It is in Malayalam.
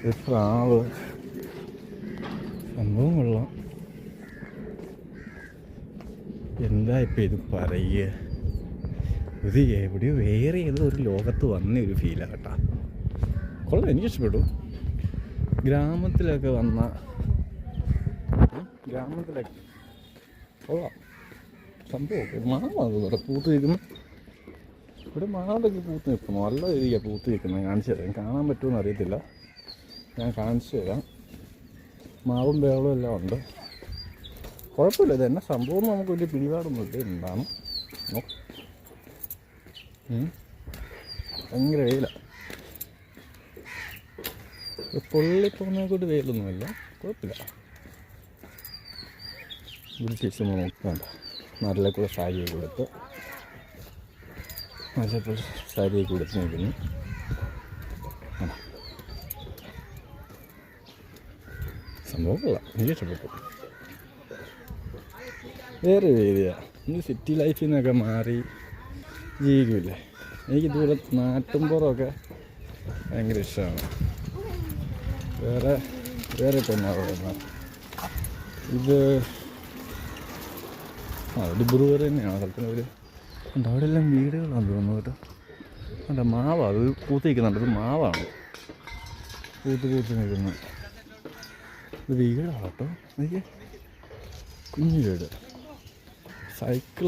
ഒരു പ്രാവ്. സംഭവം കൊള്ളാം. എന്താ ഇപ്പം ഇത് പറയുക, ഇത് എവിടെയോ വേറെ ഏതോ ഒരു ലോകത്ത് വന്ന ഒരു ഫീലാണ് കേട്ടോ. കൊള്ളാം, എനിക്കിഷ്ടപ്പെട്ടു. ഗ്രാമത്തിലൊക്കെ വന്ന ഗ്രാമത്തിലൊക്കെ കൊള്ളാം സംഭവം. മാവാണ് ഇവിടെ പൂത്ത് നിൽക്കുന്നു. ഇവിടെ മാവൊക്കെ പൂത്ത് നിൽക്കുന്നു, നല്ല രീതിയാണ് പൂത്ത് നിൽക്കുന്നത്. കാണിച്ചു തരാം, കാണാൻ പറ്റുമെന്ന് അറിയത്തില്ല, ഞാൻ കാണിച്ചു തരാം. മാവും വേളും എല്ലാം ഉണ്ട്, കുഴപ്പമില്ല. ഇത് എന്നാ സംഭവം നമുക്ക് വലിയ പിടിപാടൊന്നുമില്ല. എന്താണ് ഭയങ്കര വെയിലാണ്. പൊള്ളിപ്പോകുന്നതിനെക്കൊണ്ട് വെയിലൊന്നുമില്ല, കുഴപ്പമില്ല. ഇവിടെ ചേച്ചി നോക്കണ്ട, നല്ല കൂടെ സാരിയൊക്കെ കൊടുത്ത് നല്ലപോലെ സാരിയൊക്കെ കൊടുത്ത് നിൽക്കുന്നു. സംഭവമല്ല, എനിക്ക് ഇഷ്ടപ്പെട്ടു. വേറെ രീതിയാണ്. ഇന്ന് സിറ്റി ലൈഫിൽ നിന്നൊക്കെ മാറി ജീവിക്കില്ലേ. എനിക്ക് ദൂരെ നാട്ടുംപുറമൊക്കെ ഭയങ്കര ഇഷ്ടമാണ്. വേറെ ഇപ്പം എന്നാ പറയുന്നത്, ഇത് ബ്രൂവറി തന്നെയാണ്. ചിലപ്പോൾ ഒരു ഉണ്ട്, അവിടെ എല്ലാം വീടുകളാണെന്ന് തോന്നുന്നു കേട്ടോ. അല്ല, മാവാണ് അത് പൂത്ത് നിൽക്കുന്നുണ്ട്. ഇത് മാവാണ് പൂത്ത് നിൽക്കുന്നത്. ഇത് വീടാണ് കേട്ടോ. എനിക്ക് കുഞ്ഞു വീട്. സൈക്കിൾ